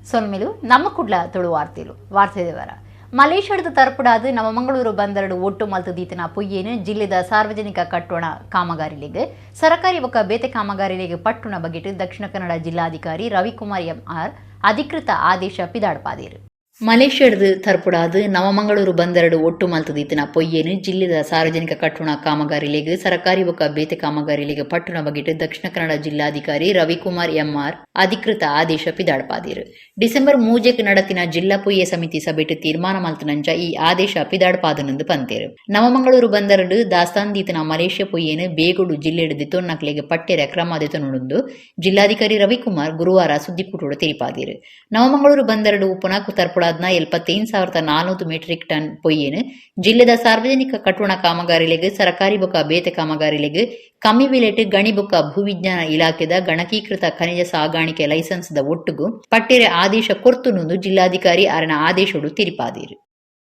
ಸೊನ್ಮೆಲು ನಮ್ಮ ಕುಡ್ಲ ತುಳು ವಾರ್ತೆದವರ ಮಲೇಷ್ಯಾದ ತರಪುಡಾದ ನಮ್ಮ ಮಂಗಳೂರು ಬಂದರಡು ಒಟ್ಟು ಮಲ್ತದೀತನ ಪೊಯ್ಯೇನು ಜಿಲ್ಲೆದ ಸಾರ್ವಜನಿಕ ಕಟ್ಟೋಣ ಕಾಮಗಾರಿಲೆಗೆ ಸರಕಾರಿ ಒಕ್ಕ ಬೇತೆ ಕಾಮಗಾರಿಲೆಗೆ ಪಟ್ಟುಣ ಬಗೆಟ್ ದಕ್ಷಿಣ ಕನ್ನಡ ಜಿಲ್ಲಾಧಿಕಾರಿ ರವಿಕುಮಾರ್ ಎಂಆರ್ ಅಧಿಕೃತ ಆದೇಶ ಪಿದಾಡ್ಪಾದೇರು ಮಲೇಷ್ಯಾದ ತರಪುಡಾದ ನವಮಂಗಳೂರು ಬಂದರಡು ಒಟ್ಟು ಮಲ್ತದೀತನ ಪೊಯ್ಯೇನು ಜಿಲ್ಲೆದ ಸಾರ್ವಜನಿಕ ಕಟ್ಟೋಣ ಕಾಮಗಾರಿಲೆಗೆ ಸರಕಾರಿ ಒಕ್ಕ ಬೇತೆ ಕಾಮಗಾರಿಲೆಗೆ ಪಟ್ಟುಣ ಬಗೆಟ್ ದಕ್ಷಿಣ ಕನ್ನಡ ಜಿಲ್ಲಾಧಿಕಾರಿ ರವಿಕುಮಾರ್ ಎಂಆರ್ ಅಧಿಕೃತ ಆದೇಶ ಪಿದಾಡ್ಪಾದೇರು ಡಿಸೆಂಬರ್ 3 ನಡತಿನ ಜಿಲ್ಲಾ ಪೊಯ್ಯ ಸಮಿತಿ ಸಭೆಟ್ ತೀರ್ಮಾನ ಮಲ್ತನಂಚ ಈ ಆದೇಶ ಪಿದಾಡ್ಪಾದನೆಂದು ಪಂತೇರು ನವಮಂಗಳೂರು ಬಂದರಡು ದಾಸ್ತಾನ್ ಮಲೇಷ್ಯಾ ಪೊಯ್ಯೇನು ಬೇಗುಡು ಜಿಲ್ಲೆಡು ದಿತೊನ್ನಕ್ಲೆಗೆ ಪಟ್ಟೆರ ಕ್ರಮ ದಿತೊನುಂಡು ಜಿಲ್ಲಾಧಿಕಾರಿ ರವಿಕುಮಾರ್ ಗುರುವಾರ ಸುದ್ದಿಕೂಟೋಡು ತಿಳಿಪಾದೇರು ನವಮಂಗಳೂರು ಬಂದರಡು ಉಪನಾಕು ತರ್ಪುಡ 75,400 ಮೆಟ್ರಿಕ್ ಟನ್ ಪೊಯ್ಯೇನು ಜಿಲ್ಲೆದ ಸಾರ್ವಜನಿಕ ಕಟ್ಟೋಣ ಕಾಮಗಾರಿಲೆಗೆ ಸರಕಾರಿ ಬೊಕ್ಕ ಬೇತೆ ಕಾಮಗಾರಿಲೆಗೆ ಕಮ್ಮಿ ಬೆಲೆಟ್ ಗಣಿ ಬೊಕ್ಕ ಭೂವಿಜ್ಞಾನ ಇಲಾಖೆದ ಗಣಕೀಕೃತ ಖನಿಜ ಸಾಗಾಣಿಕೆ ಲೈಸೆನ್ಸ್ದ ಒಟ್ಟುಗು ಪಟ್ಟೆರೆ ಆದೇಶ ಕೊರ್ತುನುಂದು ಜಿಲ್ಲಾಧಿಕಾರಿ ಅರನ ಆದೇಶಡು ತಿರಿಪಾದೇರು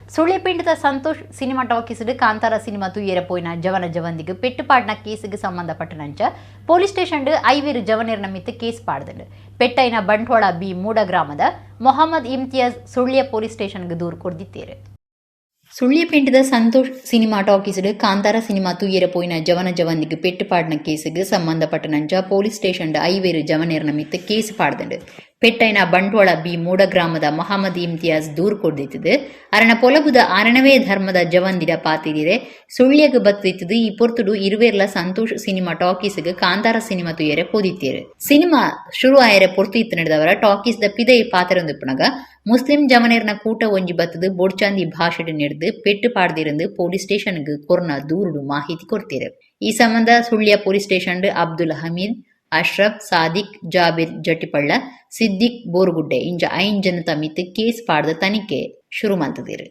ಸುಳ್ಯಪಿಂಡದ ಸಂತೋಷ್ ಸಿನಿಮಾ ಟಾಕೀಸ್ಡ್ ಕಾಂತಾರ ಸಿನಿಮಾ ತುಯ್ಯರ ಪೋಯಿನ ಜವನ ಜವಂದಿಗೆ ಪೆಟ್ಟುಪಾಡ್ನ ಕೇಸಿಗೆ ಸಂಬಂಧಪಟ್ಟನಂಚ ಪೊಲೀಸ್ ಸ್ಟೇಷನ್ ಐವೇರು ಜವನೇರ್ನ ಮಿತ್ತು ಕೇಸ್ ಪಾಡ್ದಂಡು ಪೆಟ್ಟೈನ ಬಂಟ್ವಾಳ ಬಿ ಮೂಡ ಗ್ರಾಮದ ಮೊಹಮ್ಮದ್ ಇಮ್ತಿಯಾಜ್ ಸುಳ್ಯ ಪೊಲೀಸ್ ಸ್ಟೇಷನ್ಗೆ ದೂರು ಕೊಡ್ದಿತ್ತೇರು ಸುಳ್ಯಪಿಂಡದ ಸಂತೋಷ್ ಸಿನಿಮಾ ಟಾಕೀಸ್ಡ್ ಕಾಂತಾರ ಸಿನಿಮಾ ತುಯ್ಯರ ಪೋಯಿನ ಜವನ ಜವಂದಿಗೆ ಪೆಟ್ಟುಪಾಡ್ನ ಕೇಸಿಗೆ ಸಂಬಂಧಪಟ್ಟನಂಚ ಪೊಲೀಸ್ ಸ್ಟೇಷನ್ ಐವೇರು ಜವನೇರ್ನ ಮಿತ್ತು ಕೇಸ್ ಪಾಡ್ದಂಡು ಪೆಟ್ಟೈನ ಬಂಟ್ವಾಳ ಬಿ ಮೂಡ ಗ್ರಾಮದ ಮೊಹಮ್ಮದ್ ಇಮ್ತಿಯಾಜ್ ದೂರು ಕೊಡ್ದಿತ್ತದು ಅರಣ ಪೊಲಬುದ ಆರಣವೇ ಧರ್ಮದ ಜವಂದಿಡ ಪಾತಿರಿರೆ ಸುಳ್ಯಗ ಬತ್ತಿತ್ತದು ಈ ಪೊರ್ತುಡು ಇರುವೆರ್ಲ ಸಂತೋಷ್ ಸಿನಿಮಾ ಟಾಕೀಸ್ಗೆ ಕಾಂತಾರ ಸಿನಿಮಾ ತುಯ್ಯರೆ ಪೋದಿತ್ತೇರು ಸಿನಿಮಾ ಶುರು ಆಯರೆ ಪೊರ್ತು ಇತ್ತು ನಡೆದವರ ಟಾಕೀಸ್ದ ಪಿದೈ ಪಾತ್ರೊಂದುಪ್ಪನಗ ಮುಸ್ಲಿಂ ಜವನೇರ್ನ ಕೂಟ ಒಂಜಿ ಬತ್ತದು ಬೊಡ್ಚಾಂದಿ ಭಾಷೆಡ್ ನಡೆದು ಪೆಟ್ಟು ಪಾಡ್ದಿರಂದು ಪೊಲೀಸ್ ಸ್ಟೇಷನ್ಗೆ ಕೊರ್ನ ದೂರುಡು ಮಾಹಿತಿ ಕೊಡ್ತೀರು ಈ ಸಂಬಂಧ ಸುಳ್ಯ ಪೊಲೀಸ್ ಸ್ಟೇಷನ್ ಅಬ್ದುಲ್ ಹಮೀದ್ ಅಶ್ರಫ್ ಸಾದಿಕ್ ಜಾಬಿರ್ ಜಟಿಪಳ್ಳ ಸಿದ್ದಿಕ್ ಬೋರ್ಗುಡ್ಡೆ ಇಂಜ 5 ಜನತ ಮಿತ್ತು ಕೇಸ್ ಪಾಡ್ದ ತನಿಖೆ ಶುರು ಮಾಡ್ತದಿರು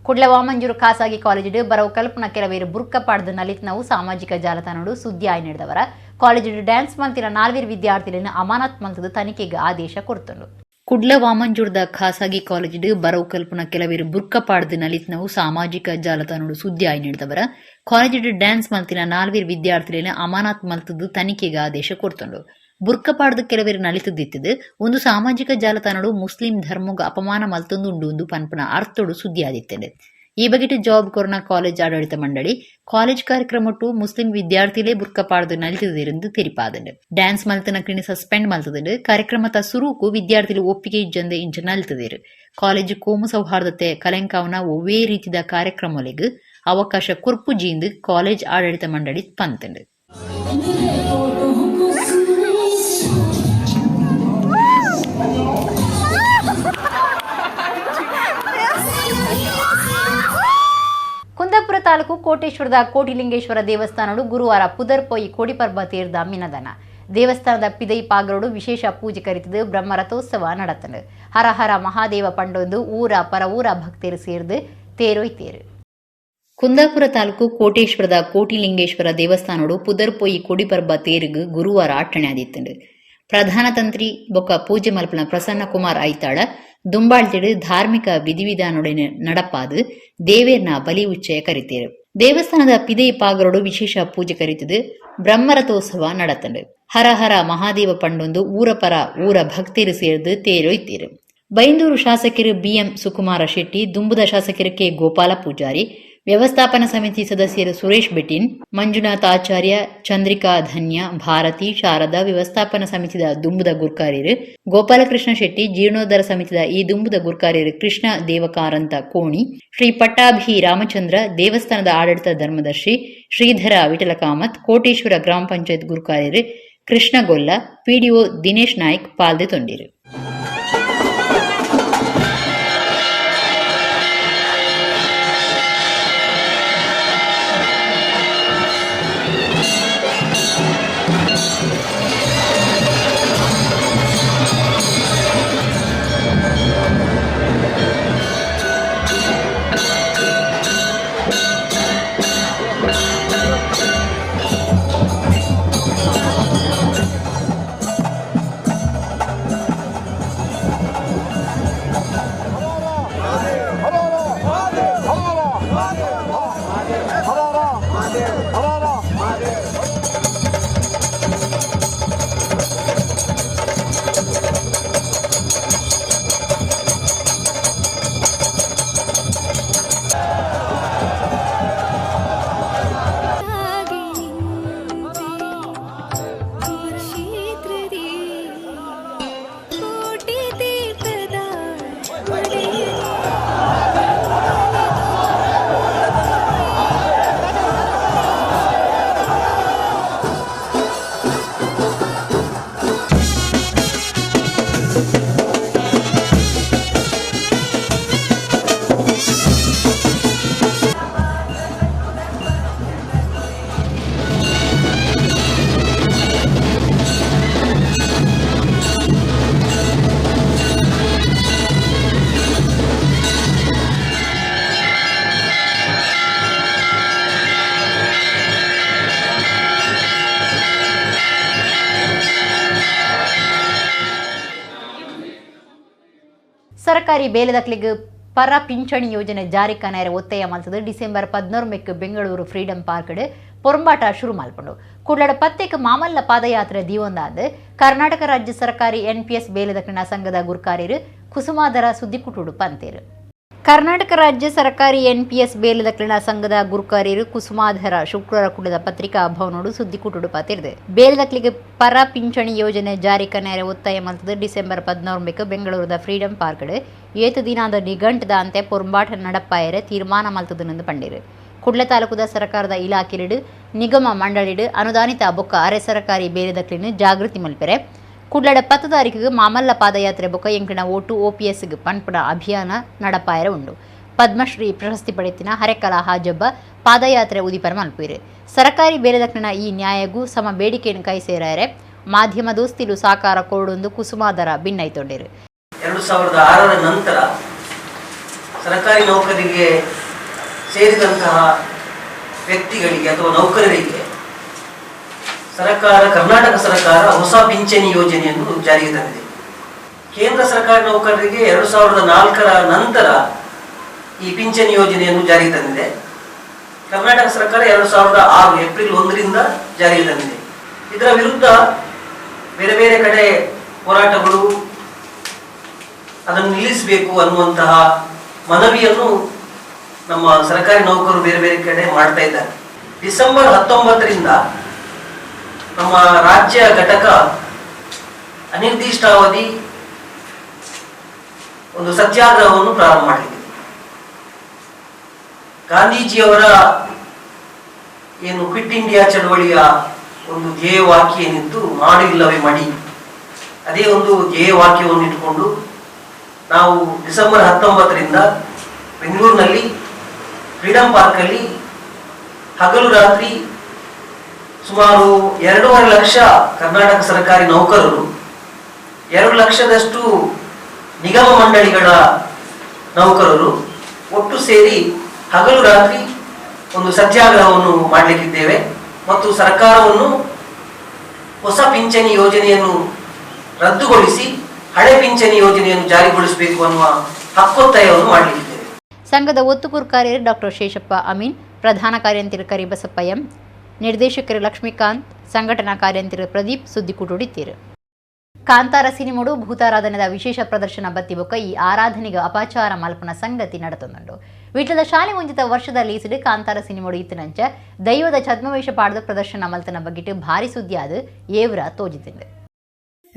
ಕುಡ್ಲ ವಾಮಂಜೂರು ಖಾಸಗಿ ಕಾಲೇಜು ಬರವು ಕಲ್ಪನಾ ಕೆಲವೇರು ಬುರ್ಕ ಪಾಡ್ದು ನಲಿತ್ನವು ಸಾಮಾಜಿಕ ಜಾಲತಾಣಡು ಸುದ್ದಿ ಆಯ್ ನಡೆದವರ ಕಾಲೇಜು ಡ್ಯಾನ್ಸ್ ಮಲ್ತಿನ 4 ವಿದ್ಯಾರ್ಥಿಗಳನ್ನು ಅಮಾನತ್ ಮಲ್ತದ ತನಿಖೆಗೆ ಆದೇಶ ಕೊಡ್ತಂಡು ಕುಡ್ಲ ವಾಮಂಜೂರ್ದ ಖಾಸಗಿ ಕಾಲೇಜು ಬರವು ಕಲ್ಪನಾ ಕೆಲವೇರು ಬುರ್ಕ ಪಾಡ್ದು ನಲಿತ್ನವು ಸಾಮಾಜಿಕ ಜಾಲತಾಣಡು ಸುದ್ದಿ ಆಯ್ ನಡೆದವರ ಕಾಲೇಜು ಡ್ಯಾನ್ಸ್ ಮಲ್ತಿನ 4 ವಿದ್ಯಾರ್ಥಿಗಳನ್ನು ಅಮಾನತ್ ಮಲ್ತದ ತನಿಖೆಗೆ ಆದೇಶ ಕೊಡ್ತಂಡು ಬುರ್ಕಪಾಡ್ದು ಕೆಲವೇರು ನಲಿತದಿತ್ತದು ಒಂದು ಸಾಮಾಜಿಕ ಜಾಲತಾಣಡು ಮುಸ್ಲಿಂ ಧರ್ಮಗ ಅಪಮಾನ ಮಲ್ತೊಂದುಂಡು ಒಂದು ಪನ್ಪನ ಅರ್ಥೋಡು ಸುದ್ದಿ ಆದಿತ್ತಂಡೆ ಈ ಬಗೆಟ್ ಜಾಬ್ ಕೊರೋನಾ ಕಾಲೇಜ್ ಆಡಳಿತ ಮಂಡಳಿ ಕಾಲೇಜ್ ಕಾರ್ಯಕ್ರಮಟ್ಟು ಮುಸ್ಲಿಂ ವಿದ್ಯಾರ್ಥಿಲೇ ಬುರ್ಕಪಾಡ್ದು ನಲಿತದಿರಂದು ತೆರಿಪಾದಂಡು ಡ್ಯಾನ್ಸ್ ಮಲ್ತನ ಕ್ರಿಣಿ ಸಸ್ಪೆಂಡ್ ಮಲ್ತದಂಡು ಕಾರ್ಯಕ್ರಮದ ಸುರೂಕು ವಿದ್ಯಾರ್ಥಿಲು ಒಪ್ಪಿಗೆ ಇಜ್ಜಂದೆ ಇಂಚ ನಲಿತದೇರು ಕಾಲೇಜು ಕೋಮು ಸೌಹಾರ್ದತೆ ಕಲೆಂಕಾವನ ಒವ್ವೇ ರೀತಿದ ಕಾರ್ಯಕ್ರಮಗಳಿಗೆ ಅವಕಾಶ ಕೊರ್ಪುಜಿಂದು ಕಾಲೇಜ್ ಆಡಳಿತ ಮಂಡಳಿ ಪಂತಂಡು ಕುಂದಾಪುರ ತಾಲೂಕು ಕೋಟೇಶ್ವರದ ಕೋಟಿಲಿಂಗೇಶ್ವರ ದೇವಸ್ಥಾನಡು ಗುರುವಾರ ಪುದರ್ಪೊಯಿ ಕೋಡಿಪರ್ಬ ತೇರ್ದ ಮಿನದನ ದೇವಸ್ಥಾನದ ಪಿದೈ ಪಾಗರೋಡು ವಿಶೇಷ ಪೂಜೆ ಕರಿತದು ಬ್ರಹ್ಮರಥೋತ್ಸವ ನಡತನು ಹರ ಹರ ಮಹಾದೇವ ಪಂಡೊಂದು ಊರ ಪರ ಊರ ಭಕ್ತರು ಸೇರ್ದು ತೇರೊಯ್ತೇರು ಕುಂದಾಪುರ ತಾಲೂಕು ಕೋಟೇಶ್ವರದ ಕೋಟಿಲಿಂಗೇಶ್ವರ ದೇವಸ್ಥಾನಡು ಪುದರ್ಪೊಯಿ ಕೋಡಿಪರ್ಬ ತೇರುಗು ಗುರುವಾರ ಆಟಣೆ ಆದಿತ್ತಂಡು ಪ್ರಧಾನ ತಂತ್ರಿ ಬೊಕ್ಕ ಪೂಜೆ ಮಲ್ಪನ ಪ್ರಸನ್ನ ಕುಮಾರ್ ಐತಾಳ ದುಂಬಾಳ್ತಿಡು ಧಾರ್ಮಿಕ ವಿಧಿವಿಧಾನೊಡನೆ ನಡಪಾದು ದೇವೇರ್ನ ಬಲಿ ಉಚ್ಚಯ ಕರಿತೇರು ದೇವಸ್ಥಾನದ ಪಿದೈ ಪಾಗರೋಡು ವಿಶೇಷ ಪೂಜೆ ಕರಿತದು ಬ್ರಹ್ಮರಥೋತ್ಸವ ನಡತಂಡು ಹರ ಹರ ಮಹಾದೇವ ಪಂಡೊಂದು ಊರ ಪರ ಊರ ಭಕ್ತರು ಸೇರ್ದು ತೇರೊಯ್ತೇರು ಬೈಂದೂರು ಶಾಸಕರು ಬಿಎಂ ಸುಕುಮಾರ ಶೆಟ್ಟಿ ದುಂಬುದ ಶಾಸಕರು ಕೆ ಗೋಪಾಲ ಪೂಜಾರಿ ವ್ಯವಸ್ಥಾಪನಾ ಸಮಿತಿ ಸದಸ್ಯರು ಸುರೇಶ್ ಬೆಟ್ಟಿನ್, ಮಂಜುನಾಥ್ ಆಚಾರ್ಯ, ಚಂದ್ರಿಕಾ ಧನ್ಯ, ಭಾರತಿ, ಶಾರದಾ, ವ್ಯವಸ್ಥಾಪನಾ ಸಮಿತಿದ ದುಂಬುದ ಗುರ್ಕಾರ್ಯರು ಗೋಪಾಲಕೃಷ್ಣ ಶೆಟ್ಟಿ, ಜೀರ್ಣೋದ್ಧಾರ ಸಮಿತಿದ ಈ ದುಂಬುದ ಗುರ್ಕಾರ್ಯರು ಕೃಷ್ಣ ದೇವಕಾರಂತ ಕೋಣಿ, ಶ್ರೀ ಪಟ್ಟಾಭಿ ರಾಮಚಂದ್ರ, ದೇವಸ್ಥಾನದ ಆಡಳಿತ ಧರ್ಮದರ್ಶಿ ಶ್ರೀಧರ ವಿಠಲ ಕಾಮತ್, ಕೋಟೇಶ್ವರ ಗ್ರಾಮ ಪಂಚಾಯತ್ ಗುರ್ಕಾರ್ಯರು ಕೃಷ್ಣ ಗೊಲ್ಲ, ಪಿಡಿಒ ದಿನೇಶ್ ನಾಯ್ಕ್ ಪಾಲ್ದೆ ತೊಂಡಿರು. ಸರ್ಕಾರಿ ಬೇಲೆದಕ್ಲಿಗೆ ಪರ ಪಿಂಚಣಿ ಯೋಜನೆ ಜಾರಿ ಕನಾಯರ ಒತ್ತಾಯ ಮಲ್ತದು ಡಿಸೆಂಬರ್ 14 ಬೆಂಗಳೂರು ಫ್ರೀಡಂ ಪಾರ್ಕ್ ಪೊರಂಬಾಟ ಶುರು ಮಲ್ಪಂಡು ಕುಡ್ಲಡ ಪತ್ತೆಗೆ ಮಾಮಲ್ಲ ಪಾದಯಾತ್ರೆ ದೀವೊಂದಾದ ಕರ್ನಾಟಕ ರಾಜ್ಯ ಸರ್ಕಾರಿ NPS ಬೇಲೆದಕ್ಲಿನ ಸಂಘದ ಗುರ್ಕಾರ್ಯರು ಕುಸುಮಾಧರ ಸುದ್ದಿಕುಟುಡು ಪಂತೇರು. ಕರ್ನಾಟಕ ರಾಜ್ಯ ಸರ್ಕಾರಿ NPS ಬೇಲೆದಕ್ಲಿನ ಸಂಘದ ಗುರ್ಕಾರ್ಯರು ಕುಸುಮಾಧರ ಶುಕ್ರವಾರ ಕುಡದ ಪತ್ರಿಕಾ ಭವನೋಡು ಸುದ್ದಿಕುಟುಡು ಪತ್ತಿರ್ದೆ. ಬೇಲೆದಕ್ಲಿಗೆ ಪರ ಪಿಂಚಣಿ ಯೋಜನೆ ಜಾರಿ ಕನಾಯರ ಒತ್ತಾಯ ಮಲ್ತದು ಡಿಸೆಂಬರ್ 14 ಬೆಂಗಳೂರದ ಫ್ರೀಡಂ ಪಾರ್ಕ್ ಏತು ದಿನಾದ ನಿಘಂಟದ ಅಂತೆ ಪೊರಂಬಾಟ ನಡಪಾಯರೆ ತೀರ್ಮಾನ ಮಲ್ತದನೆಂದು ಪಂಡಿರು. ಕುಡ್ಲ ತಾಲೂಕುದ ಸರ್ಕಾರದ ಇಲಾಖೆಲಿಡು ನಿಗಮ ಮಂಡಳಿಡು ಅನುದಾನಿತ ಬೊಕ್ಕ ಅರೆ ಸರ್ಕಾರಿ ಬೇಲೆದಕ್ಲಿನ ಜಾಗೃತಿ ಮಲ್ಪೆರೆ ಕುಡ್ಲಡ 10 ತಾರೀಕಿಗೆ ಮಾಮಲ್ಲ ಪಾದಯಾತ್ರೆ ಬೊಕ್ಕ ಎಂಕಣ ಓಟು OPSಗೆ ಪನ್ಪುಡ ಅಭಿಯಾನ ನಡಪಾಯರ ಉಂಡು. ಪದ್ಮಶ್ರೀ ಪ್ರಶಸ್ತಿ ಪಡೆತಿನ ಹರೆಕಲ ಹಾಜಬ್ಬ ಪಾದಯಾತ್ರೆ ಉದಿಪರ ಮಲ್ಪುಯಿರು. ಸರ್ಕಾರಿ ಬೇಲೆದಕ್ಲಿನ ಈ ನ್ಯಾಯಗೂ ಸಮ ಬೇಡಿಕೆಯನ್ನು ಕೈ ಸೇರಾರೆ ಮಾಧ್ಯಮ ದೋಸ್ತಿಲು ಸಾಕಾರ ಕೋಡೊಂದು ಕುಸುಮಾಧರ ಭಿನ್ನೈತೊಂಡಿರು. 2006ರ ನಂತರ ಸರ್ಕಾರಿ ನೌಕರಿಗೆ ಸೇರಿದಂತಹ ವ್ಯಕ್ತಿಗಳಿಗೆ ಅಥವಾ ನೌಕರರಿಗೆ ಕರ್ನಾಟಕ ಸರ್ಕಾರ ಹೊಸ ಪಿಂಚಣಿ ಯೋಜನೆಯನ್ನು ಜಾರಿಗೆ ತಂದಿದೆ. ಕೇಂದ್ರ ಸರ್ಕಾರಿ ನೌಕರರಿಗೆ 2004ರ ನಂತರ ಈ ಪಿಂಚಣಿ ಯೋಜನೆಯನ್ನು ಜಾರಿಗೆ ತಂದಿದೆ. ಕರ್ನಾಟಕ ಸರ್ಕಾರ 2006 ಏಪ್ರಿಲ್ 1ರಿಂದ ಜಾರಿಗೆ ತಂದಿದೆ. ಇದರ ವಿರುದ್ಧ ಬೇರೆ ಬೇರೆ ಕಡೆ ಹೋರಾಟಗಳು, ಅದನ್ನು ನಿಲ್ಲಿಸಬೇಕು ಅನ್ನುವಂತಹ ಮನವಿಯನ್ನು ನಮ್ಮ ಸರ್ಕಾರಿ ನೌಕರರು ಬೇರೆ ಬೇರೆ ಕಡೆ ಮಾಡ್ತಾ ಇದ್ದಾರೆ. ಡಿಸೆಂಬರ್ 19ರಿಂದ ನಮ್ಮ ರಾಜ್ಯ ಘಟಕ ಅನಿರ್ದಿಷ್ಟಾವಧಿ ಒಂದು ಸತ್ಯಾಗ್ರಹವನ್ನು ಪ್ರಾರಂಭ ಮಾಡಲಿದೆ. ಗಾಂಧೀಜಿಯವರ ಏನು ಕ್ವಿಟ್ ಇಂಡಿಯಾ ಚಳವಳಿಯ ಒಂದು ಧ್ಯೇಯವಾಕ್ಯ ಏನಿತ್ತು, ಮಾಡು ಇಲ್ಲವೇ ಮಡಿ, ಅದೇ ಒಂದು ಧ್ಯೇಯವಾಕ್ಯವನ್ನು ಇಟ್ಟುಕೊಂಡು ನಾವು ಡಿಸೆಂಬರ್ 19ರಿಂದ ಬೆಂಗಳೂರಿನಲ್ಲಿ ಫ್ರೀಡಂ ಪಾರ್ಕ್ ಅಲ್ಲಿ ಹಗಲು ರಾತ್ರಿ ಸುಮಾರು 2.5 ಲಕ್ಷ ಕರ್ನಾಟಕ ಸರ್ಕಾರಿ ನೌಕರರು, 2 ಲಕ್ಷದಷ್ಟು ನಿಗಮ ಮಂಡಳಿಗಳ ನೌಕರರು ಒಟ್ಟು ಸೇರಿ ಹಗಲು ರಾತ್ರಿ ಒಂದು ಸತ್ಯಾಗ್ರಹವನ್ನು ಮಾಡಲಿಕ್ಕಿದ್ದೇವೆ ಮತ್ತು ಸರ್ಕಾರವನ್ನು ಹೊಸ ಪಿಂಚಣಿ ಯೋಜನೆಯನ್ನು ರದ್ದುಗೊಳಿಸಿ ಹಳೆ ಪಿಂಚಣಿ ಯೋಜನೆಯನ್ನು ಜಾರಿಗೊಳಿಸಬೇಕು ಅನ್ನುವ ಹಕ್ಕೊತ್ತಾಯವನ್ನು ಮಾಡಲಿಕ್ಕಿದ್ದೇವೆ. ಸಂಘದ ಒತ್ತುಗೂರು ಕಾರ್ಯರು ಡಾಕ್ಟರ್ ಶೇಷಪ್ಪ ಅಮೀನ್, ಪ್ರಧಾನ ಕಾರ್ಯಂತಿರು ಕರಿಬಸಪ್ಪ ಎಂ, ನಿರ್ದೇಶಕರು ಲಕ್ಷ್ಮೀಕಾಂತ್, ಸಂಘಟನಾ ಕಾರ್ಯಂತಿರು ಪ್ರದೀಪ್ ಸುದ್ದಿಕುಟುಡಿದ್ದೀರು. ಕಾಂತಾರ ಸಿನಿಮೋಡು ಭೂತಾರಾಧನೆದ ವಿಶೇಷ ಪ್ರದರ್ಶನ ಬತ್ತಿ ಬೊಕ್ಕ ಈ ಆರಾಧನೆಗೆ ಅಪಚಾರ ಮಲ್ಪನ ಸಂಗತಿ ನಡೆತೊಂದುಂಡು ವಿಟ್ಲದ ಶಾಲೆ ಒಂಜಿತ ವರ್ಷದ ಲೀಸಿಡ್ ಕಾಂತಾರ ಸಿನಿಮೋಡು ಇತ್ತನಂಚ ದೈವದ ಛದ್ಮವೇಷ ಪಾಡದ ಪ್ರದರ್ಶನ ಮಲ್ತನ ಬಗ್ಗಿಟ್ಟು ಭಾರಿ ಸುದ್ದಿ ಆದ ಏವ್ರ ತೋಜಿತಿಂದೆ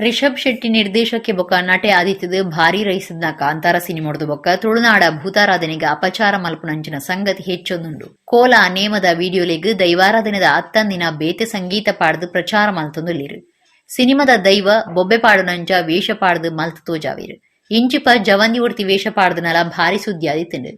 ರಿಷಬ್ ಶೆಟ್ಟಿ ನಿರ್ದೇಶಕ್ಕೆ ಬೊಕ್ಕ ನಟೆ ಆದಿತ್ಯದ ಭಾರಿ ರೈಸಿದ್ನ ಕಾಂತಾರ ಸಿನಿಮೋಡ್ದು ಬೊಕ್ಕ ತುಳುನಾಡ ಭೂತಾರಾಧನೆಗೆ ಅಪಚಾರ ಮಲ್ಪುನಂಚಿನ ಸಂಗತಿ ಹೆಚ್ಚೊಂದುಂಡು ಕೋಲ ನೇಮದ ವಿಡಿಯೋಲೆಗ್ ದೈವಾರಾಧನೆದ ಅತ್ತಂದಿನ ಬೇತೆ ಸಂಗೀತ ಪಾಡ್ದು ಪ್ರಚಾರ ಮಲ್ತೊಂದುಲ್ಲಿರು ಸಿನಿಮಾದ ದೈವ ಬೊಬ್ಬೆ ಪಾಡುನಂಚ ವೇಷ ಪಾಡ್ದು ಮಲ್ತು ತೋಜಾವಿರು ಇಂಚಿಪ ಜವಂದಿ ಉಡ್ತಿ ವೇಷ ಪಾಡ್ದನಲ ಭಾರಿ ಸುದ್ದಿ ಆದಿತ್ತಂಡು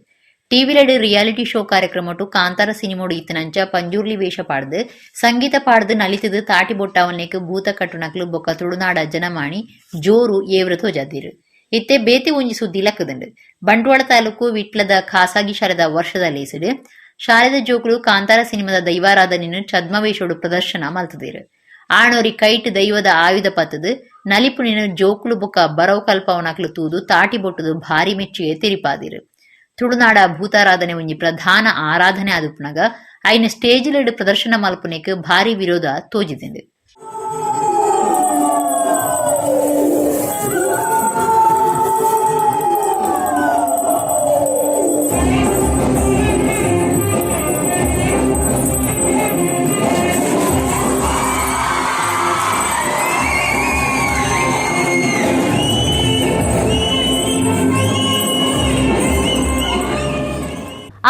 ಟಿವಿಲೆಡ್ ರಿಯಾಲಿಟಿ ಶೋ ಕಾರ್ಯಕ್ರಮಟು ಕಾಂತಾರ ಸಿನಿಮೋಡು ಇತ್ತನಂಚ ಪಂಜೂರ್ಲಿ ವೇಷ ಪಾಡ್ದು ಸಂಗೀತ ಪಾಡ್ದು ನಲಿತದು ತಾಟಿ ಬೊಟ್ಟಾವನ್ನೇಕ್ ಭೂತ ಕಟ್ಟುನಕ್ಲು ಬೊಕ್ಕ ತುಳುನಾಡ ಜನಮಾಣಿ ಜೋರು ಏವ್ರ ತೋಜಾದಿರು ಇತ್ತೆ ಬೇತೆ ಒಂಜಿ ಸುದ್ದಿ ಲಕ್ಕದಂಡು ಬಂಟ್ವಾಳ ತಾಲೂಕು ವಿಟ್ಲದ ಖಾಸಗಿ ಶಾಲೆದ ವರ್ಷದ ಲೇಸಿಡ್ ಶಾಲೆದ ಜೋಕುಲು ಕಾಂತಾರ ಸಿನಿಮಾದ ದೈವಾರಾಧನೆಯನ್ನು ಛದ್ಮವೇಷೋಡು ಪ್ರದರ್ಶನ ಮಲ್ತದಿರು ಆಣೋರಿ ಕೈಟ್ ದೈವದ ಆಯುಧ ಪತ್ತದು ನಲಿಪುಣಿನ ಜೋಕುಲು ಬೊಕ್ಕ ಬರವು ಕಲ್ಪವನಕ್ಲು ತೂದು ತಾಟಿ ಬೊಟ್ಟದು ಭಾರಿ ಮೆಚ್ಚುಗೆ ತೆರಿಪಾದಿರು ತುಳುನಾಡ ಭೂತಾರಾಧನೆ ಒಂಜಿ ಪ್ರಧಾನ ಆರಾಧನೆ ಆದುಪುನಗ ಐನ ಸ್ಟೇಜ್ಲೆಡ್ ಪ್ರದರ್ಶನ ಮಲ್ಪುನೆಕ್ ಭಾರಿ ವಿರೋಧ ತೋಜಿದಿಂದು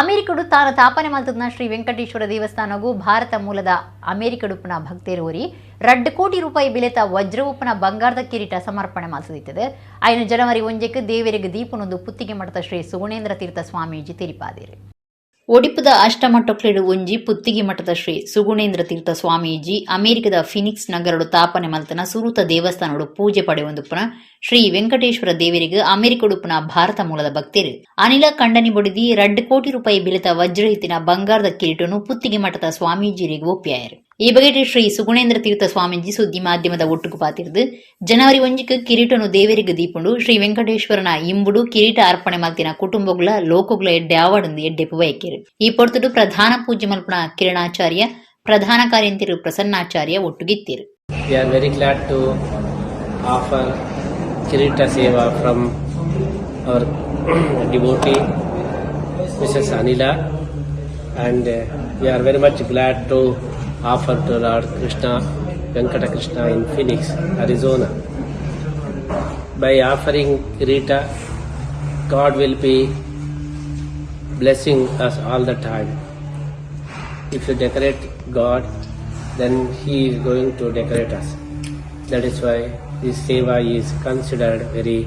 ಅಮೆರಿಕಡು ತಾನು ತಾಪನೆ ಮಲ್ತದ್ನ ಶ್ರೀ ವೆಂಕಟೇಶ್ವರ ದೇವಸ್ಥಾನಗೂ ಭಾರತ ಮೂಲದ ಅಮೆರಿಕಡುಪ್ಪನ ಭಕ್ತೇರುವರಿ 2 ಕೋಟಿ ರೂಪಾಯಿ ಬೆಲೆತ ವಜ್ರವುಪ್ಪನ ಬಂಗಾರದ ಕಿರೀಟ ಸಮರ್ಪಣೆ ಮಲ್ಸದಿತ್ತದೆ ಐನ ಜನವರಿ 1ಕ್ಕೆ ದೇವರಿಗೆ ದೀಪನೊಂದು ಪುತ್ತಿಗೆ ಮಠದ ಶ್ರೀ ಸುಗುಣೇಂದ್ರ ತೀರ್ಥ ಸ್ವಾಮೀಜಿ ತಿರಿಪಾದಿರು ಒಡಿಪುದ ಅಷ್ಟಮಟ್ಟೊಕ್ಲೆಡು ಒಂಜಿ ಪುತ್ತಿಗೆ ಮಠದ ಶ್ರೀ ಸುಗುಣೇಂದ್ರ ತೀರ್ಥ ಸ್ವಾಮೀಜಿ ಅಮೆರಿಕದ ಫಿನಿಕ್ಸ್ ನಗರಡು ತಾಪನೆ ಮಲ್ತನ ಸುರೂತ ದೇವಸ್ಥಾನಡು ಪೂಜೆ ಪಡೆಯೊಂದುಪ್ಪನ ಶ್ರೀ ವೆಂಕಟೇಶ್ವರ ದೇವರಿಗೆ ಅಮೆರಿಕಡುಪ್ಪನ ಭಾರತ ಮೂಲದ ಭಕ್ತರು ಅನಿಲ ಕಂಡನಿ ಬೊಡಿದಿ 2 ಕೋಟಿ ರೂಪಾಯಿ ಬೆಲೆತ ವಜ್ರ ಇತ್ತಿನ ಬಂಗಾರದ ಕಿರೀಟನು ಪುತ್ತಿಗೆ ಮಠದ ಸ್ವಾಮೀಜಿರಿಗೆ ಒಪ್ಪಿಯಾರು ಈ ಬಗೆಟ್ ಶ್ರೀ ಸುಗುಣೇಂದ್ರ ತೀರ್ಥ ಸ್ವಾಮೀಜಿ ಸುದ್ದಿ ಮಾಧ್ಯಮದ ಒಟ್ಟುಕು ಪಾತಿರ್ದು ಜನವರಿ 1ಕ್ಕೆ ಕಿರೀಟನು ದೇವರಿಗೆ ದೀಪುಂಡು ಶ್ರೀ ವೆಂಕಟೇಶ್ವರನ ಇಂಬುಡು ಕಿರೀಟ ಅರ್ಪಣೆ ಮಲ್ತಿನ ಕುಟುಂಬಗಳ ಲೋಕಗಳ ಎಡ್ಡೆ ಆವಡಂದು ಎಡ್ಡೆ ಪುವಯಕ್ಕಿರು ಈ ಪೊರ್ತುಡು ಪ್ರಧಾನ ಪೂಜೆ ಮಲ್ಪನ ಕಿರಣಾಚಾರ್ಯ ಪ್ರಧಾನ ಕಾರ್ಯಂತಿರು Prasannacharya ಒಟ್ಟುಗಿತ್ತಿರು We are very glad to offer Kirita Seva from our devotee Mrs. Anila, and we are very much glad to offer to Lord Krishna, Venkata Krishna in Phoenix, Arizona. By offering Kirita, God will be blessing us all the time. If you decorate God, then He is going to decorate us. That is why this seva is considered very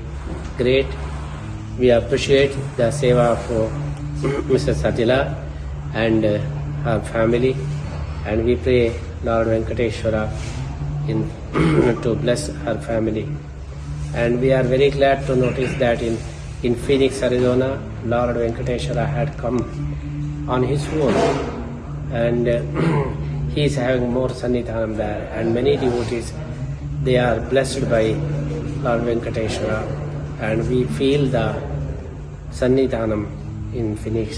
great. We appreciate the seva for Mrs. Satila and her family, and we pray Lord Venkateshwara to bless her family. And we are very glad to notice that in Phoenix, Arizona, Lord Venkateshwara had come on his own, and he is having more sannidhanam there, and many devotees, they are blessed by Lord Venkateshwara, and we feel the sannidhanam in Phoenix.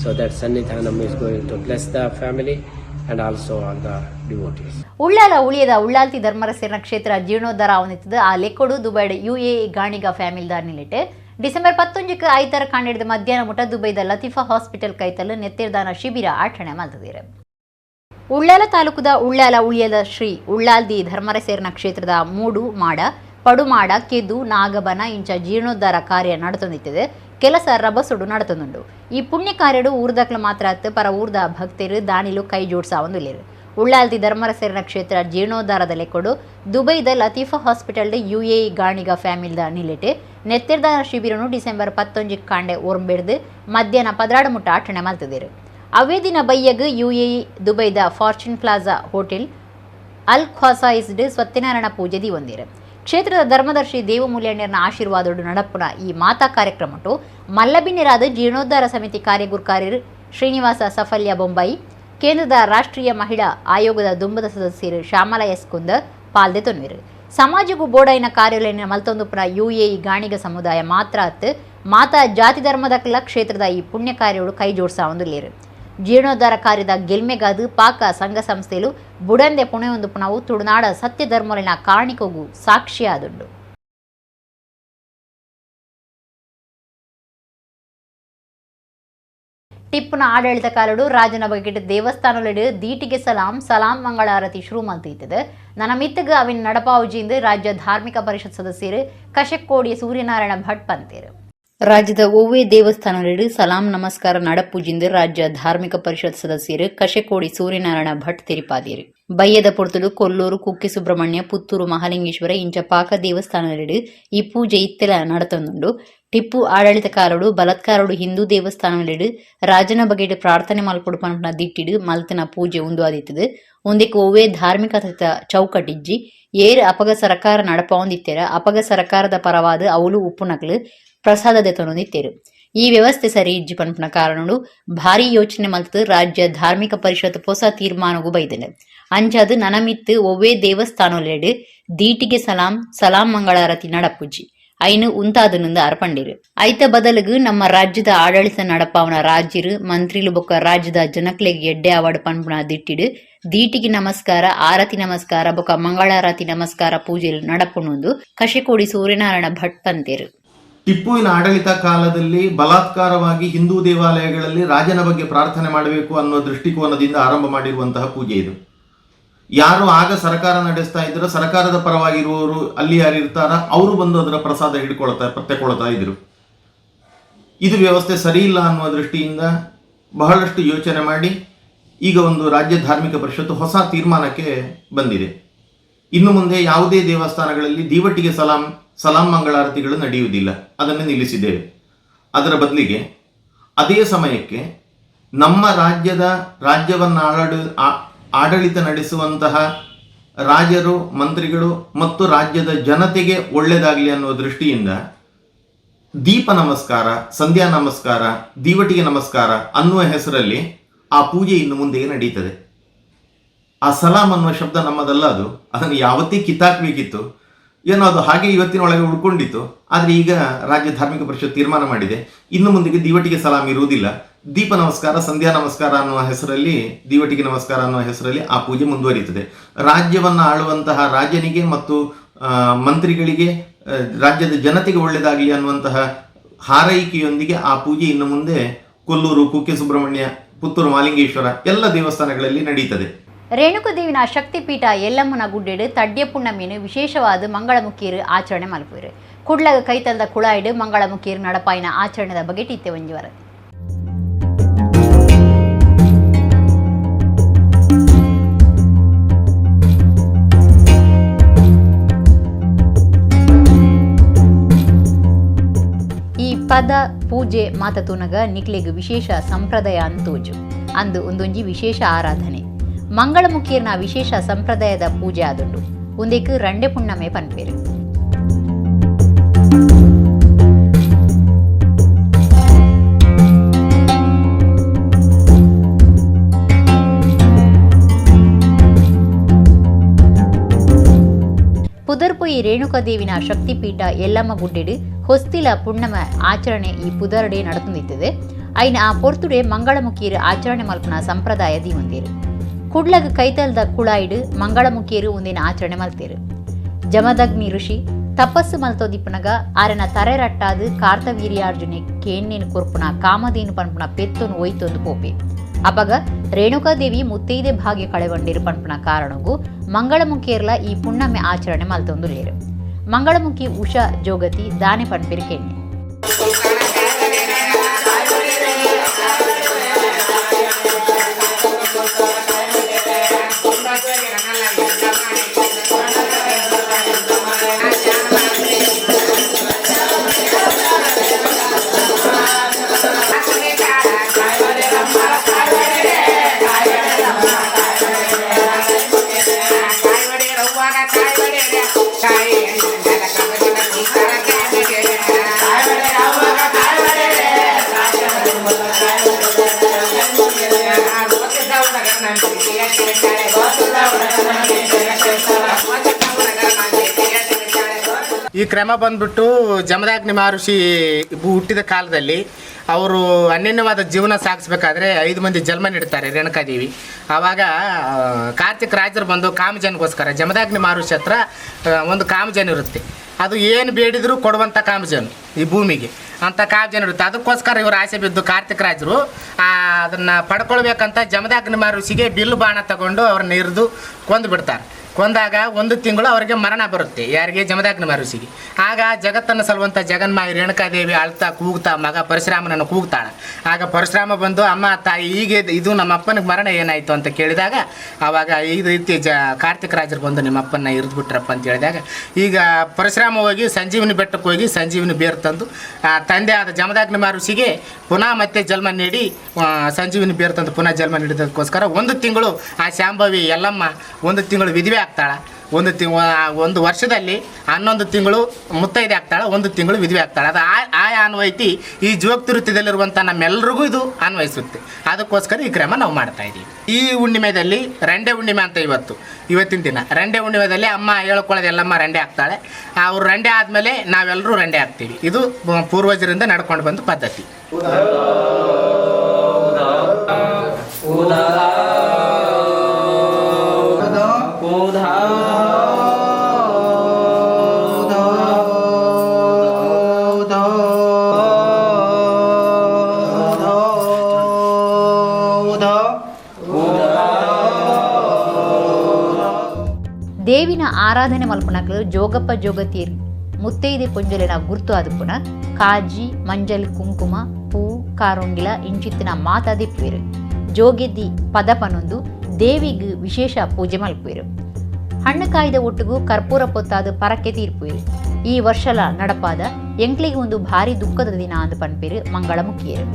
So that sannidhanam is going to bless the family and also all the devotees. Ullal ಉಳಿಯದ Ullalthi ಧರ್ಮರಸೇನ ಕ್ಷೇತ್ರ ಜೀರ್ಣೋದ್ಧಾರ ಅವನಿತ್ತದ ಆ ಲೆಕ್ಕೊಡು ದುಬೈಡ್ UAE Ganiga ಫ್ಯಾಮಿಲ್ದಾರ್ ನಿಲಿಟ್ಟು December 11ಕ್ಕೆ ಐತರ ಕಾಣಿಡಿದ ಮಧ್ಯಾಹ್ನ ಮುಟ ದುಬೈದ Latifa hospital ಕೈತಲು ನೆತ್ತಿರ್ದಾನ ಶಿಬಿರ ಆಚರಣೆ ಮಾಡ್ತಿದ್ದಾರೆ ಉಳ್ಳಾಲ ತಾಲೂಕುದ ಉಳ್ಳಾಲ ಉಳಿಯದ ಶ್ರೀ ಉಳ್ಳಾಲ್ದಿ ಧರ್ಮರಸೇನ ಕ್ಷೇತ್ರದ ಮೂಡು ಮಾಡ ಪಡುಮಾಡ ಕೆದು ನಾಗಬನ ಇಂಚ ಜೀರ್ಣೋದ್ಧಾರ ಕಾರ್ಯ ನಡೆತೊಂದಿತ್ತದೆ ಕೆಲಸ ರಭಸೊಡು ನಡೆತೊಂದುಂಡು ಈ ಪುಣ್ಯ ಕಾರ್ಯಡು ಊರ್ದಕ್ಲ ಮಾತ್ರ ಅತ್ತು ಪರ ಊರ್ದ ಭಕ್ತರು ದಾನಿಲು ಕೈ ಜೋಡ್ಸಾವಂದುಲ್ಲೇರು ಉಳ್ಳಾಲ್ದಿ ಧರ್ಮರಸೇನ ಕ್ಷೇತ್ರ ಜೀರ್ಣೋದ್ಧಾರದ ಲೆಕ್ಕೊಡು ದುಬೈದ ಲತೀಫಾ ಹಾಸ್ಪಿಟಲ್ದ UAE ಗಾಣಿಗ ಫ್ಯಾಮಿಲ್ದ ನಿಲಿಟ್ಟು ನೆತ್ತಿರ್ದಾನ ಶಿಬಿರನು ಡಿಸೆಂಬರ್ 11 ಕಾಂಡೆ ಓರ್ಂಬೆಡ್ದು ಮಧ್ಯಾಹ್ನ 12 ಮುಟ್ಟ ಆಚರಣೆ ಮಾಡ್ತಿದ್ದೀರು ಅವೇ ದಿನ ಬೈಯಗ್ UAE ದುಬೈದ ಫಾರ್ಚೂನ್ ಪ್ಲಾಜಾ ಹೋಟೆಲ್ ಅಲ್ ಖ್ವಾಸಾಯಿಸ್ಡ್ ಸತ್ಯನಾರಾಯಣ ಪೂಜೆ ದಿವಂದಿರು ಕ್ಷೇತ್ರದ ಧರ್ಮದರ್ಶಿ ದೇವಮೂಲ್ಯಣ್ಣನ ಆಶೀರ್ವಾದೋಡು ನಡಪುನ ಈ ಮಾತಾ ಕಾರ್ಯಕ್ರಮಟು ಮಲ್ಲಬಿನ್ನಿರಾದ ಜೀರ್ಣೋದ್ಧಾರ ಸಮಿತಿ ಕಾರ್ಯಗುರ್ಕಾರ್ಯರು ಶ್ರೀನಿವಾಸ ಸಫಲ್ಯ ಬೊಂಬಾಯಿ ಕೇಂದ್ರದ ರಾಷ್ಟ್ರೀಯ ಮಹಿಳಾ ಆಯೋಗದ ದುಂಬದ ಸದಸ್ಯರು ಶ್ಯಾಮಲ ಎಸ್ ಕುಂದರ್ ಪಾಲ್ದೆ ತೊನ್ವಿರು ಸಮಾಜಗೂ ಬೋಡೈನ ಕಾರ್ಯಾಲಯ ಮಲ್ತೊಂದುಪುನ UAE ಗಾಣಿಗ ಸಮುದಾಯ ಮಾತ್ರ ಅತ್ತು ಮಾತಾ ಜಾತಿ ಧರ್ಮದಕ್ಲ ಕ್ಷೇತ್ರದ ಈ ಪುಣ್ಯ ಕಾರ್ಯೋಡು ಕೈ ಜೋಡ್ಸಾವಂದುಲ್ಲೇರು ಜೀರ್ಣೋದ್ಧಾರ ಕಾರ್ಯದ ಗೆಲ್ಮೆಗಾದು ಪಾಕ ಸಂಘ ಸಂಸ್ಥೆಲು ಬುಡಂದೆ ಪುಣೆಯೊಂದು ಪುನವು ತುಳುನಾಡ ಸತ್ಯ ಧರ್ಮಲಿನ ಕಾರಣಿಕೋಗು ಸಾಕ್ಷಿಯಾದುಂಡು. ಟಿಪ್ಪುನ ಆಡಳಿತ ಕಾಲಡು ರಾಜನ ಬಗೆಟ್ ದೇವಸ್ಥಾನಲೆಡು ದೀಟಿಗೆ ಸಲಾಂ ಮಂಗಳಾರತಿ ಶುರು ಮಲ್ತಿದ್ದದು. ನನ್ನ ಮಿತ್ತಗ ಅವಿನ ನಡಪಾವುಜಿಂದು ರಾಜ್ಯ ಧಾರ್ಮಿಕ ಪರಿಷತ್ ಸದಸ್ಯರು ಕಶಕ್ಕೋಡಿಯ ಸೂರ್ಯನಾರಾಯಣ ಭಟ್ ಪಂತೇರು. ರಾಜ್ಯದ ಒವ್ವೇ ದೇವಸ್ಥಾನಲೆಡು ಸಲಾಂ ನಮಸ್ಕಾರ ನಡಪೂಜಿಂದು ರಾಜ್ಯ ಧಾರ್ಮಿಕ ಪರಿಷತ್ ಸದಸ್ಯರು ಕಶೆಕೋಡಿ ಸೂರ್ಯನಾರಾಯಣ ಭಟ್ ತೆರಿಪಾದೇರು. ಬಯ್ಯದ ಪೊರ್ತಲು ಕೊಲ್ಲೂರು ಕುಕ್ಕೆ ಸುಬ್ರಹ್ಮಣ್ಯ ಪುತ್ತೂರು ಮಹಾಲಿಂಗೇಶ್ವರ ಇಂಚ ಪಾಕ ದೇವಸ್ಥಾನಲೆಡು ಈ ಪೂಜೆ ಇತ್ತೆಲ ನಡತೊಂದುಂಡು. ಟಿಪ್ಪು ಆಡಳಿತ ಕಾಲಡು ಬಲತ್ಕಾರಡು ಹಿಂದೂ ದೇವಸ್ಥಾನಲೆಡು ರಾಜನ ಬಗೆಟ್ ಪ್ರಾರ್ಥನೆ ಮಲ್ಪೊಡು ಪನ್ಪನ ದಿಟ್ಟಿಡು ಮಲ್ತಿನ ಪೂಜೆ ಉಂದು ಆದಿತ್ತದು. ಒಂದಕ್ಕೆ ಒವ್ವೇ ಧಾರ್ಮಿಕ ಚೌಕಟ್ಟಿಜ್ಜಿ ಏರ್ ಅಪಗ ಸರಕಾರ ನಡಪಾವಂದಿತ್ತೆರ ಅಪಗ ಸರಕಾರದ ಪರವಾದ ಅವಳು ಉಪ್ಪುನಕ್ಲು ಪ್ರಸಾದದ ತೊಂದಿತ್ತೇರು. ಈ ವ್ಯವಸ್ಥೆ ಸರಿ ಇಜ್ಜಿ ಪನ್ಪನ ಕಾರಣಡು ಭಾರಿ ಯೋಚನೆ ಮಲ್ತು ರಾಜ್ಯ ಧಾರ್ಮಿಕ ಪರಿಷತ್ ಹೊಸ ತೀರ್ಮಾನಗೂ ಬೈದನು. ಅಂಚಾದು ನನಮಿತ್ತು ಒವ್ವೇ ದೇವಸ್ಥಾನಲೆಡು ದೀಟಿಗೆ ಸಲಾಂ ಮಂಗಳಾರತಿ ನಡಪುಜಿ ಐನು ಉಂತಾದನುಂದು ಅರ್ಪಂಡಿರು. ಐತ ಬದಲಿಗೂ ನಮ್ಮ ರಾಜ್ಯದ ಆಡಳಿತ ನಡಪಾವನ ರಾಜ್ಯರು ಮಂತ್ರಿಲು ಬೊಕ್ಕ ರಾಜ್ಯದ ಜನಕ್ಲೆಗೆ ಎಡ್ಡೆ ಅವಾರ್ಡ್ ಪನ್ಪುನ ದಿಟ್ಟಿಡು ದೀಟಿಗೆ ನಮಸ್ಕಾರ ಆರತಿ ನಮಸ್ಕಾರ ಬೊಕ್ಕ ಮಂಗಳಾರತಿ ನಮಸ್ಕಾರ ಪೂಜೆಲು ನಡಪುಣುಂದು ಕಶೆಕೋಡಿ ಸೂರ್ಯನಾರಾಯಣ ಭಟ್ ಪಂತೇರು. ಟಿಪ್ಪುವಿನ ಆಡಳಿತ ಕಾಲದಲ್ಲಿ ಬಲಾತ್ಕಾರವಾಗಿ ಹಿಂದೂ ದೇವಾಲಯಗಳಲ್ಲಿ ರಾಜನ ಬಗ್ಗೆ ಪ್ರಾರ್ಥನೆ ಮಾಡಬೇಕು ಅನ್ನೋ ದೃಷ್ಟಿಕೋನದಿಂದ ಆರಂಭ ಮಾಡಿರುವಂತಹ ಪೂಜೆ ಇದು. ಯಾರು ಆಗ ಸರ್ಕಾರ ನಡೆಸ್ತಾ ಇದ್ರು, ಸರ್ಕಾರದ ಪರವಾಗಿರುವವರು ಅಲ್ಲಿ ಯಾರು ಇರ್ತಾರ ಅವರು ಬಂದು ಅದರ ಪ್ರಸಾದ ಪತ್ತೆಕೊಳ್ತಾ ಇದ್ರು. ಇದು ವ್ಯವಸ್ಥೆ ಸರಿ ಇಲ್ಲ ಅನ್ನುವ ದೃಷ್ಟಿಯಿಂದ ಬಹಳಷ್ಟು ಯೋಚನೆ ಮಾಡಿ ಈಗ ಒಂದು ರಾಜ್ಯ ಧಾರ್ಮಿಕ ಪರಿಷತ್ತು ಹೊಸ ತೀರ್ಮಾನಕ್ಕೆ ಬಂದಿದೆ. ಇನ್ನು ಮುಂದೆ ಯಾವುದೇ ದೇವಸ್ಥಾನಗಳಲ್ಲಿ ದೀವಟಿಗೆ ಸಲಾಂ ಮಂಗಳಾರತಿಗಳು ನಡೆಯುವುದಿಲ್ಲ, ಅದನ್ನು ನಿಲ್ಲಿಸಿದ್ದೇವೆ. ಅದರ ಬದಲಿಗೆ ಅದೇ ಸಮಯಕ್ಕೆ ನಮ್ಮ ರಾಜ್ಯವನ್ನು ಆಡಳಿತ ನಡೆಸುವಂತಹ ರಾಜರು, ಮಂತ್ರಿಗಳು ಮತ್ತು ರಾಜ್ಯದ ಜನತೆಗೆ ಒಳ್ಳೆಯದಾಗಲಿ ಅನ್ನುವ ದೃಷ್ಟಿಯಿಂದ ದೀಪ ನಮಸ್ಕಾರ, ಸಂಧ್ಯಾ ನಮಸ್ಕಾರ, ದೀವಟಿಗೆ ನಮಸ್ಕಾರ ಅನ್ನುವ ಹೆಸರಲ್ಲಿ ಆ ಪೂಜೆ ಇನ್ನು ಮುಂದೆಗೆ ನಡೀತದೆ. ಆ ಸಲಾಂ ಅನ್ನುವ ಶಬ್ದ ನಮ್ಮದಲ್ಲ, ಅದನ್ನು ಯಾವತ್ತೇ ಕಿತ್ತಾಕ್ಬೇಕಿತ್ತು, ಏನೋ ಅದು ಹಾಗೆ ಇವತ್ತಿನೊಳಗೆ ಉಳ್ಕೊಂಡಿತ್ತು. ಆದರೆ ಈಗ ರಾಜ್ಯ ಧಾರ್ಮಿಕ ಪರಿಷತ್ ತೀರ್ಮಾನ ಮಾಡಿದೆ, ಇನ್ನು ಮುಂದೆಗೆ ದೀವಟಿಗೆ ಸಲಾಂ ಇರುವುದಿಲ್ಲ, ದೀಪ ನಮಸ್ಕಾರ, ಸಂಧ್ಯಾ ನಮಸ್ಕಾರ ಅನ್ನುವ ಹೆಸರಲ್ಲಿ, ದೀವಟಿಗೆ ನಮಸ್ಕಾರ ಅನ್ನುವ ಹೆಸರಲ್ಲಿ ಆ ಪೂಜೆ ಮುಂದುವರಿಯುತ್ತದೆ. ರಾಜ್ಯವನ್ನು ಆಳುವಂತಹ ರಾಜನಿಗೆ ಮತ್ತು ಮಂತ್ರಿಗಳಿಗೆ, ರಾಜ್ಯದ ಜನತೆಗೆ ಒಳ್ಳೆಯದಾಗಲಿ ಅನ್ನುವಂತಹ ಹಾರೈಕೆಯೊಂದಿಗೆ ಆ ಪೂಜೆ ಇನ್ನು ಮುಂದೆ ಕೊಲ್ಲೂರು, ಕುಕ್ಕೆ ಸುಬ್ರಹ್ಮಣ್ಯ, ಪುತ್ತೂರು ಮಹಾಲಿಂಗೇಶ್ವರ ಎಲ್ಲ ದೇವಸ್ಥಾನಗಳಲ್ಲಿ ನಡೀತದೆ. ರೇಣುಕದೇವಿನ ಶಕ್ತಿಪೀಠ ಎಲ್ಲಮ್ಮನ ಗುಡ್ಡೆಡು ತಡ್ಯ ಪುಣ್ಣಮೇನು ವಿಶೇಷವಾದ ಮಂಗಳಮುಖಿಯರು ಆಚರಣೆ ಮಲ್ಪುವರು. ಕುಡ್ಲಗ ಕೈತಲ್ದ ಕುಳಾಯಿಡು ಮಂಗಳಮುಖಿಯರು ನಡಪಾಯಿನ ಆಚರಣೆದ ಬಗ್ಗೆ ಟೀತೆ ಒಂಜಿ ವರದಿ. ಈ ಪದ ಪೂಜೆ ಮಾತತುನಗ ನಿಕ್ಲೆಗ್ ವಿಶೇಷ ಸಂಪ್ರದಾಯ ಅಂತೋಜು ಅಂದು ಒಂದೊಂಜಿ ವಿಶೇಷ ಆರಾಧನೆ. ಮಂಗಳಮುಖಿಯರ್ನ ವಿಶೇಷ ಸಂಪ್ರದಾಯದ ಪೂಜೆ ಆದುಂಡು ಒಂದೇಕು ರಂಡೆ ಪುಣ್ಣಮೆ ಪನ್ಪೇರು. ಪುದರ್ಪೊಯಿ ರೇಣುಕಾದೇವಿನ ಶಕ್ತಿಪೀಠ ಎಲ್ಲಮ್ಮ ಗುಡ್ಡೆಡು ಹೊಸ್ತಿಲ ಪುಣ್ಣಮ ಆಚರಣೆ ಈ ಪುದರ್ಡೆ ನಡತುಂದಿತ್ತದೆ. ಐನ ಆ ಪೊರ್ತುಡೆ ಮಂಗಳಮುಖಿಯರು ಆಚರಣೆ ಮಲ್ಪನ ಸಂಪ್ರದಾಯ ದೀವಂದೇರು. ಕುಡ್ಲಗ ಕೈತಲ್ದ ಕುಳಾಯಿಡು ಮಂಗಳಮುಖಿಯರು ಒಂದಿನ ಆಚರಣೆ ಮಲ್ತೇರು. ಜಮದಗ್ನಿ ಋಷಿ ತಪಸ್ಸು ಮಲ್ತೋದಿಪ್ಪನಗ ಆರನ ತರೆರಟ್ಟಾದು ಕಾರ್ತವೀರ್ಯಾರ್ಜುನೆ ಕೇಣ್ಣೇನು ಕೊರ್ಪುನ ಕಾಮಧೇನು ಪನ್ಪುನ ಪೆತ್ತೊನು ಒಯ್ತೊಂದು ಪೋಪೆ. ಅಪಗ ರೇಣುಕಾದೇವಿ ಮುತ್ತೈದೆ ಭಾಗ್ಯ ಕಳೆವಂಡಿರು ಪನ್ಪುನ ಕಾರಣಗೂ ಮಂಗಳಮುಖಿಯರ್ಲ ಈ ಪುಣ್ಣಮೆ ಆಚರಣೆ ಮಲ್ತೊಂದು ಲೇರು. ಮಂಗಳಮುಖಿ ಉಷಾ ಜೋಗತಿ ದಾನೆ ಪನ್ಪಿರು ಕೆಣ್ಣೆ. ಈ ಕ್ರಮ ಬಂದ್ಬಿಟ್ಟು ಜಮದಾಗ್ನಿ ಮಹರ್ಷಿ ಹುಟ್ಟಿದ ಕಾಲದಲ್ಲಿ ಅವರು ಅನ್ಯನ್ಯವಾದ ಜೀವನ ಸಾಗಿಸ್ಬೇಕಾದ್ರೆ 5 ಮಂದಿ ಜನ್ಮ ನೀಡ್ತಾರೆ ರೇಣುಕಾದೇವಿ. ಆವಾಗ ಕಾರ್ತಿಕ್ ರಾಜರು ಬಂದು ಕಾಮಜನ್ಗೋಸ್ಕರ ಜಮದಾಗ್ನಿ ಮಹರ್ಷಿ ಹತ್ರ ಒಂದು ಕಾಮಜನ್ ಇರುತ್ತೆ. ಅದು ಏನು ಬೇಡಿದರೂ ಕೊಡುವಂಥ ಕಾಮಜನು ಈ ಭೂಮಿಗೆ ಅಂಥ ಕಾಮಜನ್ ಇರುತ್ತೆ. ಅದಕ್ಕೋಸ್ಕರ ಇವರು ಆಸೆ ಬಿದ್ದು ಕಾರ್ತಿಕ್ ರಾಜರು ಅದನ್ನು ಪಡ್ಕೊಳ್ಬೇಕಂತ ಜಮದಾಗ್ನಿ ಮಹರ್ಷಿಗೆ ಬಿಲ್ಲು ಬಾಣ ತಗೊಂಡು ಅವ್ರನ್ನ ಹಿರಿದು ಕೊಂದು ಬಿಡ್ತಾರೆ. ಕೊಂದಾಗ 1 ತಿಂಗಳು ಅವರಿಗೆ ಮರಣ ಬರುತ್ತೆ. ಯಾರಿಗೆ? ಜಮದಾಗ್ನಿ ಮಹರ್ಷಿಗೆ. ಆಗ ಜಗತ್ತನ್ನು ಸಲುವಂಥ ಜಗನ್ಮಾಯಿ ರೇಣುಕಾದೇವಿ ಅಳ್ತಾ ಕೂಗ್ತಾ ಮಗ ಪರಶುರಾಮನನ್ನು ಕೂಗ್ತಾಳೆ. ಆಗ ಪರಶುರಾಮ ಬಂದು ಅಮ್ಮ ತಾಯಿ ಹೀಗೆ ಇದು ನಮ್ಮ ಅಪ್ಪನಿಗೆ ಮರಣ ಏನಾಯಿತು ಅಂತ ಕೇಳಿದಾಗ ಆವಾಗ ಈ ರೀತಿ ಕಾರ್ತಿಕ ರಾಜರು ಬಂದು ನಿಮ್ಮ ಅಪ್ಪನ ಇರಿದ್ಬಿಟ್ರಪ್ಪ ಅಂತ ಹೇಳಿದಾಗ ಈಗ ಪರಶುರಾಮ ಹೋಗಿ ಸಂಜೀವಿನಿ ಬೆಟ್ಟಕ್ಕೆ ಹೋಗಿ ಸಂಜೀವಿನಿ ಬೇರು ತಂದು ತಂದೆ ಆದ ಜಮದಾಗ್ನಿ ಮಹರ್ಷಿಗೆ ಪುನಃ ಮತ್ತೆ ಜನ್ಮ ನೀಡಿ ಸಂಜೀವಿನಿ ಬೇರು ತಂದು ಪುನಃ ಜನ್ಮ ನೀಡಿದಕ್ಕೋಸ್ಕರ 1 ತಿಂಗಳು ಆ ಶಾಂಭವಿ ಎಲ್ಲಮ್ಮ 1 ತಿಂಗಳು ವಿಧವೆ ಆಗ್ತಾಳೆ. 1 ವರ್ಷದಲ್ಲಿ 11 ತಿಂಗಳು ಮುತ್ತೈದೆ ಆಗ್ತಾಳೆ, 1 ತಿಂಗಳು ವಿಧವೆ ಆಗ್ತಾಳೆ. ಅದು ಆಯಾ ಅನ್ವಯಿತಿ ಈ ಜೋಗತಿರುತ್ತದಲ್ಲಿರುವಂಥ ನಮ್ಮೆಲ್ಲರಿಗೂ ಇದು ಅನ್ವಯಿಸುತ್ತೆ. ಅದಕ್ಕೋಸ್ಕರ ಈ ಕ್ರಮ ನಾವು ಮಾಡ್ತಾ ಇದ್ದೀವಿ. ಈ ಹುಣ್ಣಿಮೆಯಲ್ಲಿ ರಂಡೆ ಹುಣ್ಣಿಮೆ ಅಂತ ಇವತ್ತಿನ ದಿನ ರಂಡೆ ಹುಣ್ಣಿಮೆಯಲ್ಲಿ ಅಮ್ಮ ಹೇಳ್ಕೊಳ್ಳೋದು ಎಲ್ಲಮ್ಮ ರಂಡೆ ಆಗ್ತಾಳೆ. ಅವ್ರು ರಂಡೆ ಆದಮೇಲೆ ನಾವೆಲ್ಲರೂ ರಂಡೆ ಆಗ್ತೀವಿ. ಇದು ಪೂರ್ವಜರಿಂದ ನಡ್ಕೊಂಡು ಬಂದ ಪದ್ಧತಿ. ದೇವಿನ ಆರಾಧನೆ ಮಲ್ಪುನಕ್ಲು ಜೋಗಪ್ಪ ಜೋಗತೀರ್ ಮುತ್ತೈದೆ ಪೊಂಜಲಿನ ಗುರ್ತು ಆದುಪುನ ಕಾಜಿ ಮಂಜಲ್ ಕುಂಕುಮ ಪೂ ಕಾರೊಂಗಿಲ ಇಂಚಿತ್ತಿನ ಮಾತಾದಿಪ್ಪುವೆರು. ಜೋಗೆದ್ದಿ ಪದಪನೊಂದು ದೇವಿಗೆ ವಿಶೇಷ ಪೂಜೆ ಮಲ್ಪುವೆರು. ಹಣ್ಣು ಕಾಯ್ದ ಒಟ್ಟಿಗೂ ಕರ್ಪೂರ ಪೊತ್ತಾದ ಪರಕ್ಕೆ ತೀರ್ಪುವೆರು. ಈ ವರ್ಷಲ ನಡಪಾದ ಎಂಕ್ಲಿಗೆ ಒಂದು ಭಾರಿ ದುಃಖದ ದಿನ ಅಂದು ಪನ್ಪೇರು ಮಂಗಳ ಮುಖಿಯರು.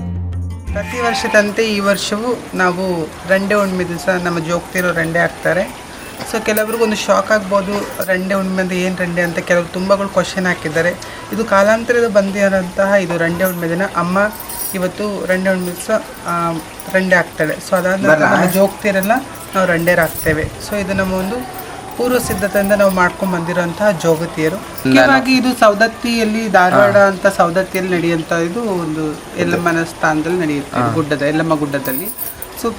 ಪ್ರತಿ ವರ್ಷದಂತೆ ಈ ವರ್ಷವೂ ನಾವು ರಂಡೆ ಹುಣ್ಣಿಮೆ ದಿವಸ ನಮ್ಮ ಜೋಗ್ತಿರೋ ರಂಡೆ ಹಾಕ್ತಾರೆ. ಸೊ ಕೆಲವ್ರಿಗೂ ಒಂದು ಶಾಕ್ ಆಗ್ಬೋದು, ರಂಡೆ ಹುಣ್ಣಿಮೆ ಅಂದರೆ ಏನು ರಂಡೆ ಅಂತ ಕೆಲವರು ತುಂಬಗಳು ಕ್ವಶನ್ ಹಾಕಿದ್ದಾರೆ. ಇದು ಕಾಲಾಂತರದ ಬಂದಿರೋಂತಹ ಇದು ರಂಡೆ ಹುಣ್ಣಿಮೆ ದಿನ ಅಮ್ಮ ಇವತ್ತು ರಂಡೆ ಹುಣ್ಣಿಮೆ ದಿವಸ ರಂಡೆ ಹಾಕ್ತಾಳೆ. ಸೊ ಅದಾದ ನಮ್ಮ ಜೋಗ್ತಿರೆಲ್ಲ ನಾವು ರಂಡೇರು ಹಾಕ್ತೇವೆ. ಸೊ ಇದು ನಮ್ಮ ಒಂದು ಪೂರ್ವ ಸಿದ್ಧತೆಯಿಂದ ನಾವು ಮಾಡ್ಕೊಂಡು ಬಂದಿರೋಂತಹ ಜೋಗತಿಯರು. ಮುಖ್ಯವಾಗಿ ಇದು ಸೌದತ್ತಿಯಲ್ಲಿ ಧಾರವಾಡ ಅಂತ ಸೌದತ್ತಿಯಲ್ಲಿ ನಡೆಯುವಂಥ ಇದು ಒಂದು ಎಲ್ಲಮ್ಮನ ಸ್ಥಾನದಲ್ಲಿ ನಡೆಯುತ್ತೆ, ಗುಡ್ಡದ ಎಲ್ಲಮ್ಮ ಗುಡ್ಡದಲ್ಲಿ. ಸೊ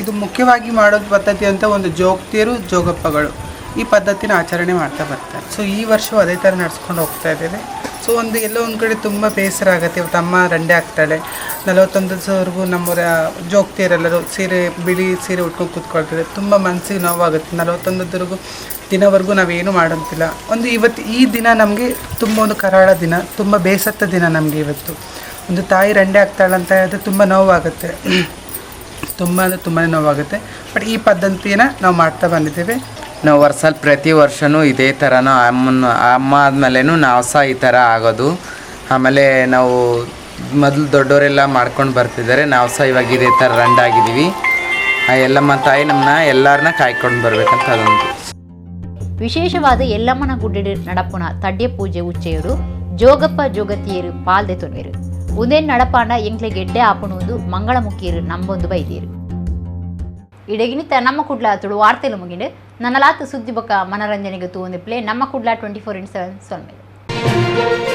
ಇದು ಮುಖ್ಯವಾಗಿ ಮಾಡೋದು ಪದ್ಧತಿ ಅಂತ ಒಂದು ಜೋಗ್ತಿಯರು ಜೋಗಪ್ಪಗಳು ಈ ಪದ್ಧತಿನ ಆಚರಣೆ ಮಾಡ್ತಾ ಬರ್ತಾರೆ. ಸೊ ಈ ವರ್ಷವೂ ಅದೇ ಥರ ನಡ್ಸ್ಕೊಂಡು ಹೋಗ್ತಾ ಇದ್ದೇವೆ. ಸೊ ಎಲ್ಲೋ ಒಂದು ಕಡೆ ತುಂಬ ಬೇಸರ ಆಗುತ್ತೆ. ಇವತ್ತು ಅಮ್ಮ ರಂಡೆ ಆಗ್ತಾಳೆ. 41 ದಿವಸವರೆಗೂ ನಮ್ಮ ಜೋಗ್ತಿಯರೆಲ್ಲರೂ ಬಿಳಿ ಸೀರೆ ಉಟ್ಕೊಂಡು ಕೂತ್ಕೊಳ್ತಾರೆ. ತುಂಬ ಮನಸ್ಸಿಗೆ ನೋವಾಗುತ್ತೆ. 41 ದಿನವರೆಗೂ ನಾವೇನು ಮಾಡೋಂತಿಲ್ಲ. ಇವತ್ತು ಈ ದಿನ ನಮಗೆ ತುಂಬ ಒಂದು ಕರಾಳ ದಿನ, ತುಂಬ ಬೇಸತ್ತ ದಿನ ನಮಗೆ ಇವತ್ತು. ಒಂದು ತಾಯಿ ರಂಡೆ ಆಗ್ತಾಳೆ ಅಂತ ಹೇಳಿದ್ರೆ ತುಂಬ ನೋವಾಗುತ್ತೆ, ತುಂಬಾ ನೋವಾಗುತ್ತೆ. ಬಟ್ ಈ ಪದ್ಧತಿಯನ್ನು ನಾವು ಮಾಡ್ತಾ ಬಂದಿದ್ದೇವೆ. ನಾವು ಪ್ರತಿ ವರ್ಷವೂ ಇದೇ ಥರನೂ ಅಮ್ಮ ಆದಮೇಲೆನೂ ನಾವು ಸಹ ಈ ಥರ ಆಗೋದು. ಆಮೇಲೆ ನಾವು ಮೊದಲು ದೊಡ್ಡವರೆಲ್ಲ ಮಾಡ್ಕೊಂಡು ಬರ್ತಿದ್ದಾರೆ, ನಾವು ಸಹ ಇವಾಗ ಇದೇ ಥರ ರಂಡಾಗಿದ್ದೀವಿ. ಆ ಎಲ್ಲಮ್ಮ ತಾಯಿ ನಮ್ಮನ್ನ ಎಲ್ಲರನ್ನ ಕಾಯ್ಕೊಂಡು ಬರಬೇಕಂತ ಅದೊಂದು ವಿಶೇಷವಾದ ಎಲ್ಲಮ್ಮನ ಗುಡ್ಡೆ ನಡಪುನ ತಡ್ಡೆ ಪೂಜೆ ಉಚ್ಚೆಯರು ಜೋಗಪ್ಪ ಜೋಗತಿಯರು ಪಾಲ್ದೆ ತೊನ್ವೆರು. ಉದೇನ್ ನಡಪಾಂಡ ಎಂಕ್ಲೆ ಗೆಡ್ಡೆ ಆಪಣುವುದು ಮಂಗಳ ಮುಖಿಯರು ನಂಬೊಂದು ಬೈದಿಯರು. ಇಡಗಿನಿತ ನಮ್ಮ ಕುಡ್ಲ ತುಳು ವಾರ್ತೆಲು ಮುಗಿಂಡು ನನ್ನ ಲಾತು ಸುದ್ದಿ ಬೊಕ್ಕ ಮನರಂಜನೆಗೆ ತೂಂದು ಪ್ಲೇ ನಮ್ಮ ಕುಡ್ಲ 24/7 ಸೊಲ್ಮೆದು.